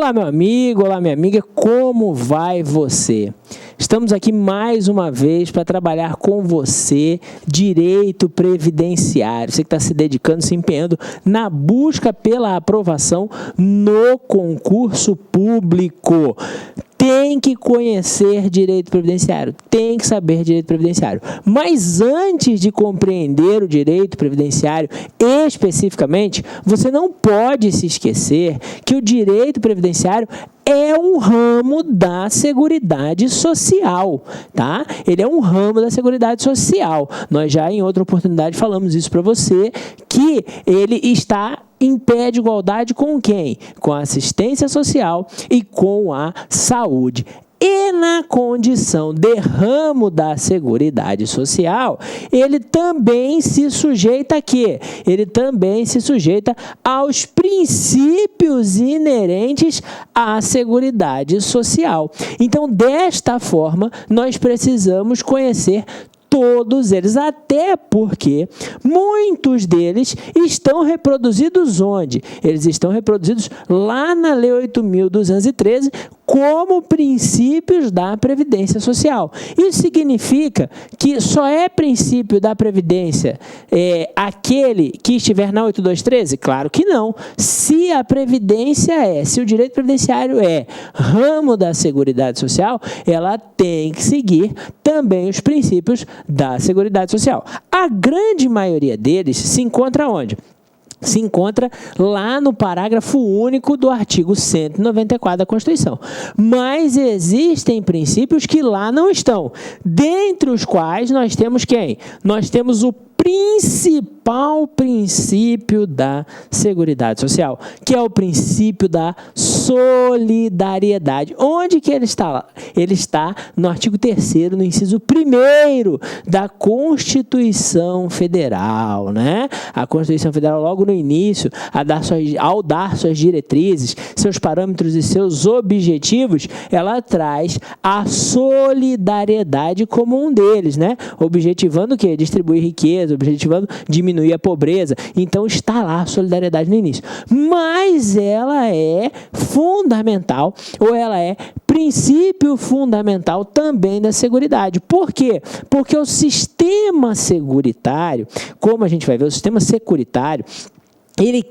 Olá, meu amigo, olá, minha amiga, como vai você? Estamos aqui mais uma vez para trabalhar com você direito previdenciário. Você que está se dedicando, se empenhando na busca pela aprovação no concurso público. Tem que conhecer direito previdenciário, tem que saber direito previdenciário. Mas antes de compreender o direito previdenciário especificamente, você não pode se esquecer que o direito previdenciário é um ramo da Seguridade Social, tá? Ele é um ramo da Seguridade Social. Nós já em outra oportunidade falamos isso para você, que ele está em pé de igualdade com quem? Com a assistência social e com a saúde. E na condição de ramo da Seguridade Social, ele também se sujeita a quê? Ele também se sujeita aos princípios inerentes à Seguridade Social. Então, desta forma, nós precisamos conhecer todos eles, até porque muitos deles estão reproduzidos onde? Eles estão reproduzidos lá na Lei 8.213 como princípios da Previdência Social. Isso significa que só é princípio da Previdência aquele que estiver na 8.213? Claro que não. Se a Previdência se o direito previdenciário é ramo da Seguridade Social, ela tem que seguir também os princípios da Seguridade Social. A grande maioria deles se encontra onde? Se encontra lá no parágrafo único do artigo 194 da Constituição. Mas existem princípios que lá não estão, dentre os quais nós temos quem? Nós temos o principal princípio da Seguridade Social, que é o princípio da solidariedade. Onde que ele está lá? Ele está no artigo 3º, no inciso 1º da Constituição Federal, né? A Constituição Federal, logo no início, ao dar suas diretrizes, seus parâmetros e seus objetivos, ela traz a solidariedade como um deles, né? Objetivando o quê? Distribuir riqueza, objetivando diminuir a pobreza. Então está lá a solidariedade no início. Mas ela é fundamental, ou ela é princípio fundamental também da Seguridade. Por quê? Porque o sistema seguritário, como a gente vai ver, o sistema securitário, ele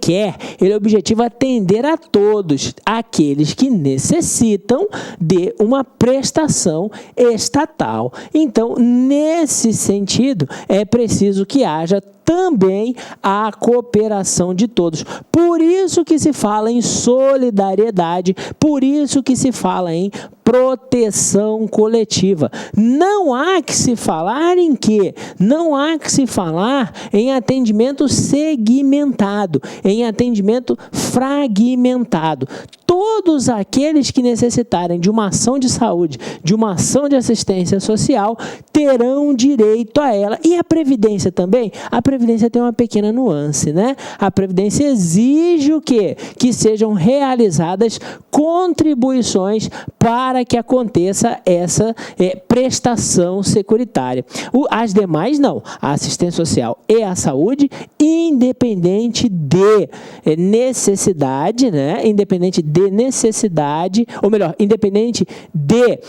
objetiva atender a todos aqueles que necessitam de uma prestação estatal. Então, nesse sentido, é preciso que haja também a cooperação de todos. Por isso que se fala em solidariedade, por isso que se fala em proteção coletiva. Não há que se falar em quê? Não há que se falar em atendimento segmentado, em atendimento fragmentado. Todos aqueles que necessitarem de uma ação de saúde, de uma ação de assistência social, terão direito a ela. E a Previdência também? A Previdência tem uma pequena nuance, né? A Previdência exige o quê? Que sejam realizadas contribuições para que aconteça essa prestação securitária. As demais não. A assistência social e a saúde, independente de necessidade, né? Independente de necessidade, ou melhor, independente de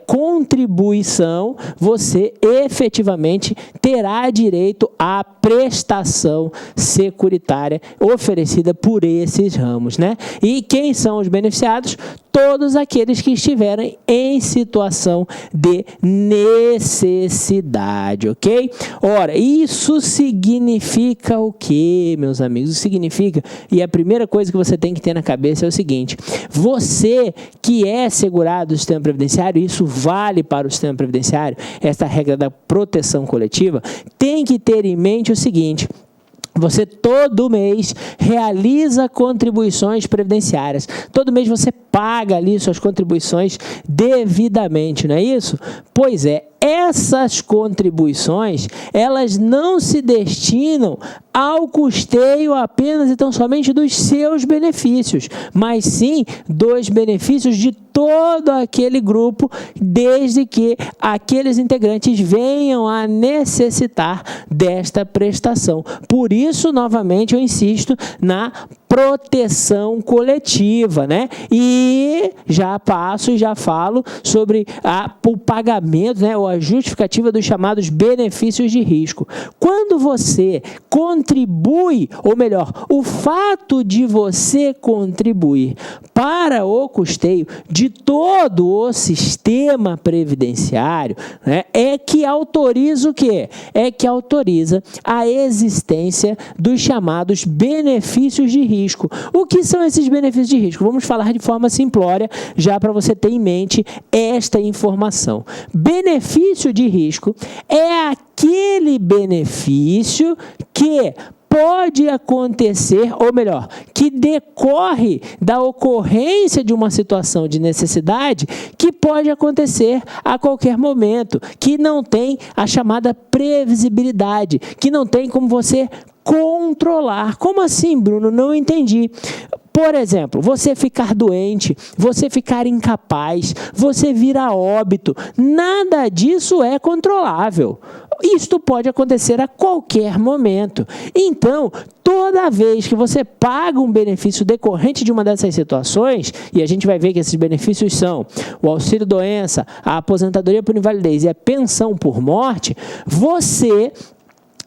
contribuição, você efetivamente terá direito à prestação securitária oferecida por esses ramos, né? E quem são os beneficiados? Todos aqueles que estiverem em situação de necessidade, ok? Ora, isso significa o quê, meus amigos? Isso significa, e a primeira coisa que você tem que ter na cabeça é o seguinte: você que é segurado do sistema previdenciário, isso vale para o sistema previdenciário, essa regra da proteção coletiva, tem que ter em mente o seguinte: você todo mês realiza contribuições previdenciárias. Todo mês você paga ali suas contribuições devidamente, não é isso? Pois é, essas contribuições, elas não se destinam ao custeio apenas e tão somente dos seus benefícios, mas sim dos benefícios de todo aquele grupo, desde que aqueles integrantes venham a necessitar desta prestação. Por isso, novamente, eu insisto na proteção coletiva, né? E já passo e já falo sobre o pagamento, né, ou a justificativa dos chamados benefícios de risco. Quando você contribui, ou melhor, o fato de você contribuir para o custeio de todo o sistema previdenciário, né, é que autoriza o quê? É que autoriza a existência dos chamados benefícios de risco. O que são esses benefícios de risco? Vamos falar de forma simplória, já para você ter em mente esta informação. Benefício de risco é aquele benefício que pode acontecer, ou melhor, que decorre da ocorrência de uma situação de necessidade que pode acontecer a qualquer momento, que não tem a chamada previsibilidade, que não tem como você controlar. Como assim, Bruno? Não entendi. Por exemplo, você ficar doente, você ficar incapaz, você vir a óbito, nada disso é controlável. Isto pode acontecer a qualquer momento. Então, toda vez que você paga um benefício decorrente de uma dessas situações, e a gente vai ver que esses benefícios são o auxílio-doença, a aposentadoria por invalidez e a pensão por morte, você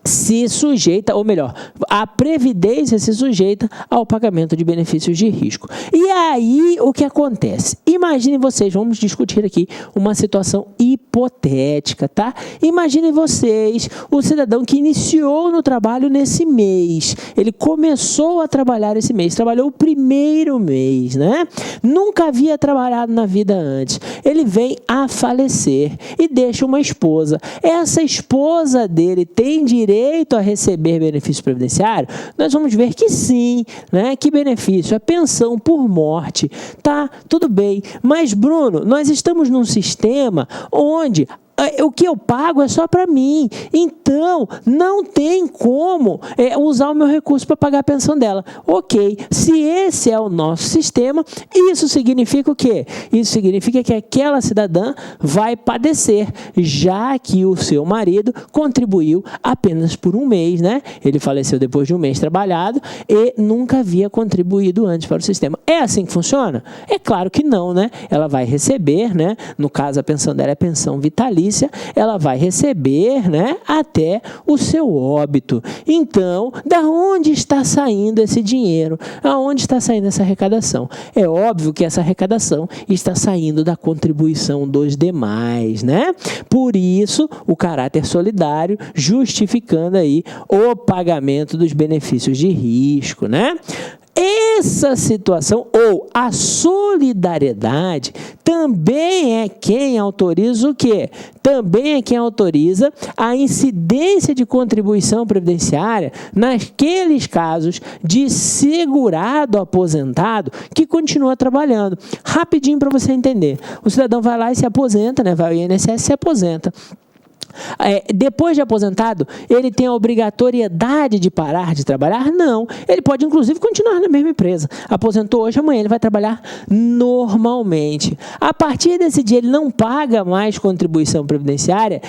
se sujeita, ou melhor, a Previdência se sujeita ao pagamento de benefícios de risco. E aí, o que acontece? Imaginem vocês, vamos discutir aqui uma situação hipotética, tá? Imaginem vocês, o cidadão que iniciou no trabalho nesse mês, ele começou a trabalhar esse mês, trabalhou o primeiro mês, né? Nunca havia trabalhado na vida antes. Ele vem a falecer e deixa uma esposa. Essa esposa dele tem direito a receber benefício previdenciário? Nós vamos ver que sim, né? Que benefício? A pensão por morte. Tá, tudo bem. Mas, Bruno, nós estamos num sistema onde o que eu pago é só para mim. Então, não tem como usar o meu recurso para pagar a pensão dela. Ok, se esse é o nosso sistema, isso significa o quê? Isso significa que aquela cidadã vai padecer, já que o seu marido contribuiu apenas por um mês, né? Ele faleceu depois de um mês trabalhado e nunca havia contribuído antes para o sistema. É assim que funciona? É claro que não, né? Ela vai receber, né? No caso, a pensão dela é pensão vitalícia, ela vai receber, né, até o seu óbito. Então, da onde está saindo esse dinheiro? Aonde está saindo essa arrecadação? É óbvio que essa arrecadação está saindo da contribuição dos demais, né? Por isso, o caráter solidário, justificando aí o pagamento dos benefícios de risco, né? Essa situação, ou a solidariedade, também é quem autoriza o quê? Também é quem autoriza a incidência de contribuição previdenciária naqueles casos de segurado aposentado que continua trabalhando. Rapidinho para você entender. O cidadão vai lá e se aposenta, né? Vai ao INSS e se aposenta. Depois de aposentado, ele tem a obrigatoriedade de parar de trabalhar? Não. Ele pode, inclusive, continuar na mesma empresa. Aposentou hoje, amanhã ele vai trabalhar normalmente. A partir desse dia, ele não paga mais contribuição previdenciária?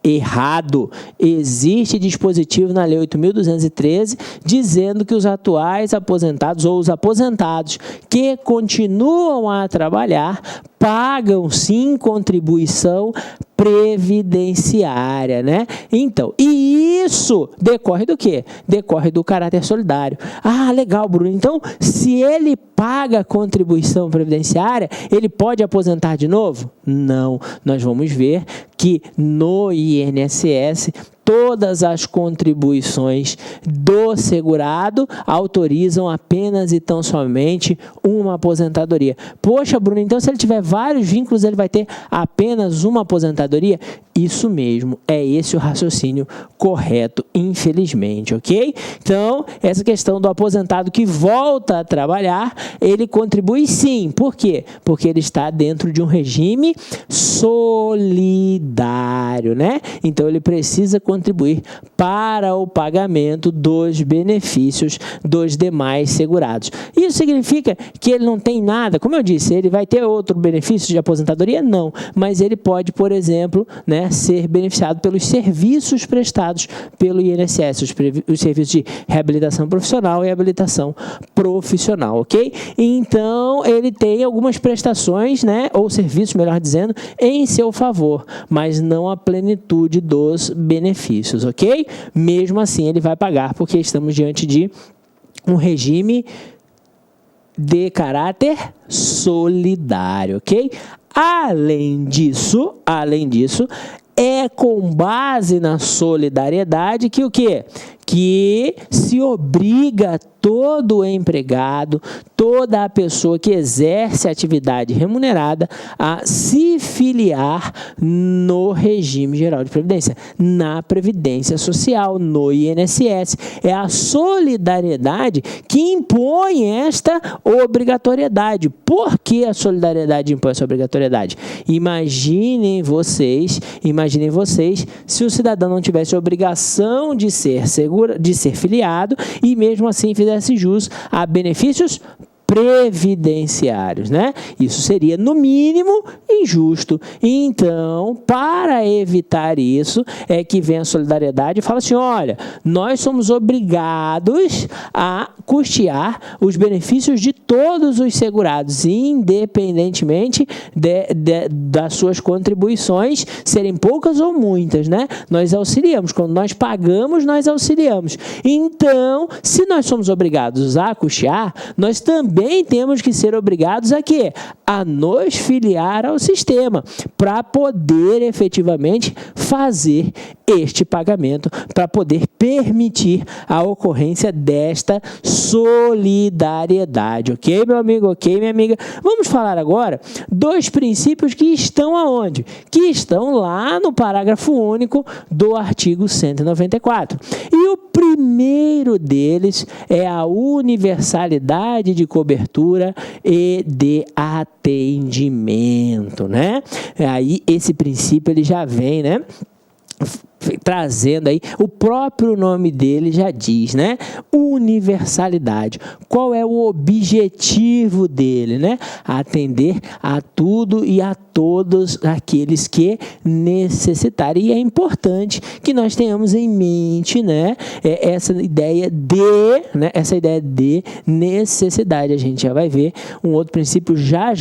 Errado. Existe dispositivo na Lei 8.213 dizendo que os atuais aposentados ou os aposentados que continuam a trabalhar pagam sim contribuição previdenciária, né? Então, e isso decorre do quê? Decorre do caráter solidário. Ah, legal, Bruno. Então, se ele paga contribuição previdenciária, ele pode aposentar de novo? Não. Nós vamos ver que no INSS todas as contribuições do segurado autorizam apenas e tão somente uma aposentadoria. Poxa, Bruno, então se ele tiver vários vínculos, ele vai ter apenas uma aposentadoria? Isso mesmo, é esse o raciocínio correto, infelizmente, ok? Então, essa questão do aposentado que volta a trabalhar, ele contribui sim. Por quê? Porque ele está dentro de um regime solidário. solidário, né? Então ele precisa contribuir para o pagamento dos benefícios dos demais segurados. Isso significa que ele não tem nada, como eu disse, ele vai ter outro benefício de aposentadoria? Não, mas ele pode, por exemplo, né, ser beneficiado pelos serviços prestados pelo INSS, os serviços de reabilitação profissional e habilitação profissional, ok? Então, ele tem algumas prestações, né, ou serviços, melhor dizendo, em seu favor, mas não a plenitude dos benefícios, ok? Mesmo assim, ele vai pagar, porque estamos diante de um regime de caráter solidário, ok? Além disso, é com base na solidariedade que o quê? Que se obriga todo empregado, toda a pessoa que exerce atividade remunerada a se filiar no regime geral de previdência, na Previdência Social, no INSS. É a solidariedade que impõe esta obrigatoriedade. Por que a solidariedade impõe essa obrigatoriedade? Imaginem vocês, se o cidadão não tivesse a obrigação de ser filiado e mesmo assim fizesse jus a benefícios previdenciários, né? Isso seria, no mínimo, injusto. Então, para evitar isso, é que vem a solidariedade e fala assim, olha, nós somos obrigados a custear os benefícios de todos os segurados, independentemente das suas contribuições, serem poucas ou muitas, né? Nós auxiliamos. Quando nós pagamos, nós auxiliamos. Então, se nós somos obrigados a custear, nós também temos que ser obrigados a quê? A nos filiar ao sistema, para poder efetivamente fazer este pagamento, para poder permitir a ocorrência desta solidariedade, ok, meu amigo, ok, minha amiga? Vamos falar agora dos princípios que estão aonde? Que estão lá no parágrafo único do artigo 194. E o primeiro deles é a universalidade de cobertura e de atendimento, né? Aí esse princípio ele já vem, né, trazendo aí, o próprio nome dele já diz, né? Universalidade. Qual é o objetivo dele, né? Atender a tudo e a todos aqueles que necessitarem. E é importante que nós tenhamos em mente, né, essa ideia de necessidade. A gente já vai ver um outro princípio já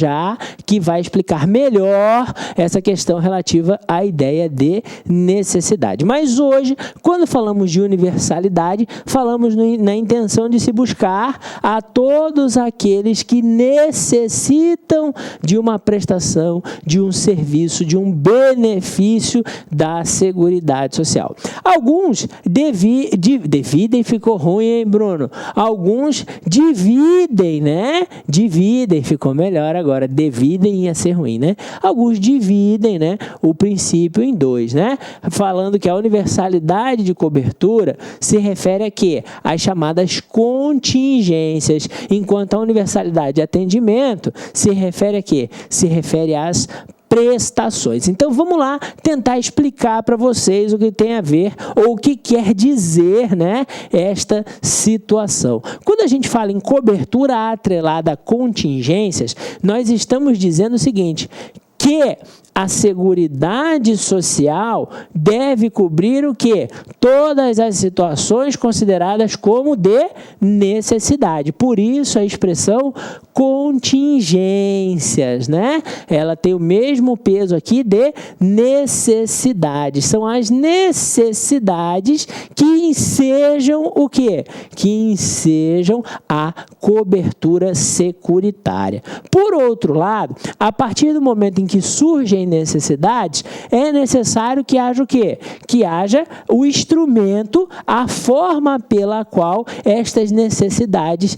que vai explicar melhor essa questão relativa à ideia de necessidade. Mas hoje, quando falamos de universalidade, falamos na intenção de se buscar a todos aqueles que necessitam de uma prestação, de um serviço, de um benefício da Seguridade Social. Alguns dividem, ficou ruim, hein, Bruno? Alguns dividem, né? Dividem, ficou melhor agora. Dividem ia ser ruim, né? Alguns dividem, né, o princípio em dois, né? Falando que a universalidade de cobertura se refere a quê? Às chamadas contingências, enquanto a universalidade de atendimento se refere a quê? Se refere às prestações. Então, vamos lá tentar explicar para vocês o que tem a ver ou o que quer dizer, né, esta situação. Quando a gente fala em cobertura atrelada a contingências, nós estamos dizendo o seguinte, que a Seguridade Social deve cobrir o quê? Todas as situações consideradas como de necessidade. Por isso a expressão contingências, né? Ela tem o mesmo peso aqui de necessidade. São as necessidades que ensejam o quê? Que ensejam a cobertura securitária. Por outro lado, a partir do momento em que surgem necessidades, é necessário que haja o quê? Que haja o instrumento, a forma pela qual estas necessidades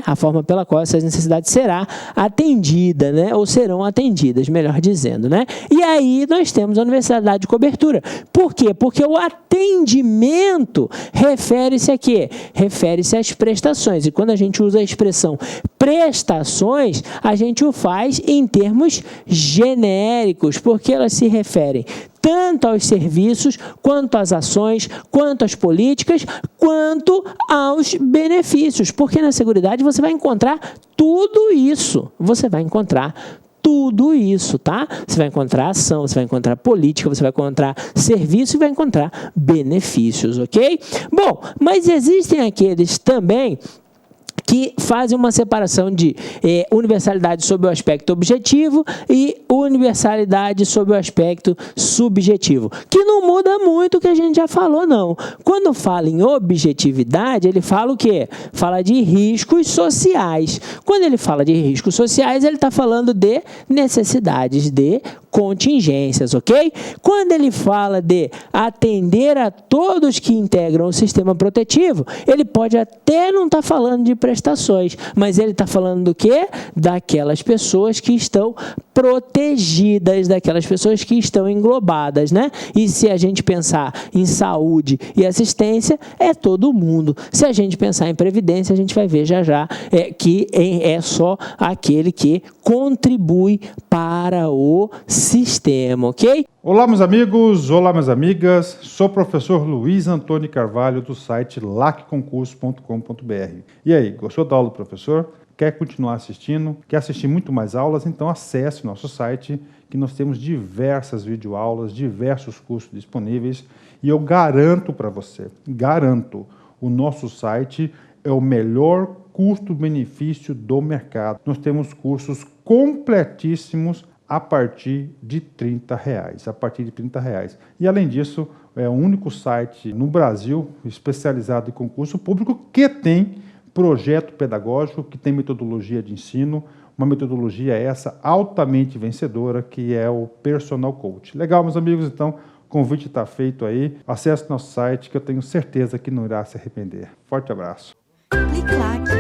a forma pela qual essas necessidades será atendida, né? Ou serão atendidas, melhor dizendo, né? E aí nós temos a universalidade de cobertura. Por quê? Porque o atendimento refere-se a quê? Refere-se às prestações. E quando a gente usa a expressão Prestações, a gente o faz em termos genéricos, porque elas se referem tanto aos serviços, quanto às ações, quanto às políticas, quanto aos benefícios. Porque na Seguridade você vai encontrar tudo isso. Você vai encontrar tudo isso, tá? Você vai encontrar ação, você vai encontrar política, você vai encontrar serviço e vai encontrar benefícios, ok? Bom, mas existem aqueles também que fazem uma separação de universalidade sob o aspecto objetivo e universalidade sob o aspecto subjetivo, que não muda muito o que a gente já falou, não. Quando fala em objetividade, ele fala o quê? Fala de riscos sociais. Quando ele fala de riscos sociais, ele está falando de necessidades, de contingências, ok? Quando ele fala de atender a todos que integram o sistema protetivo, ele pode até não estar falando de prestações, mas ele está falando do quê? Daquelas pessoas que estão protegidas, daquelas pessoas que estão englobadas, né? E se a gente pensar em saúde e assistência, é todo mundo. Se a gente pensar em previdência, a gente vai ver já que é só aquele que contribui para o sistema, ok? Olá, meus amigos, olá, minhas amigas. Sou o professor Luiz Antônio Carvalho, do site lacconcurso.com.br. E aí, gostou da aula do professor? Quer continuar assistindo? Quer assistir muito mais aulas? Então acesse o nosso site, que nós temos diversas videoaulas, diversos cursos disponíveis. E eu garanto para você, o nosso site é o melhor custo-benefício do mercado. Nós temos cursos completíssimos a partir de R$30. E além disso, é o único site no Brasil especializado em concurso público que tem projeto pedagógico, que tem metodologia de ensino, uma metodologia essa altamente vencedora, que é o Personal Coach. Legal, meus amigos? Então, o convite está feito aí. Acesse nosso site, que eu tenho certeza que não irá se arrepender. Forte abraço. Clique lá.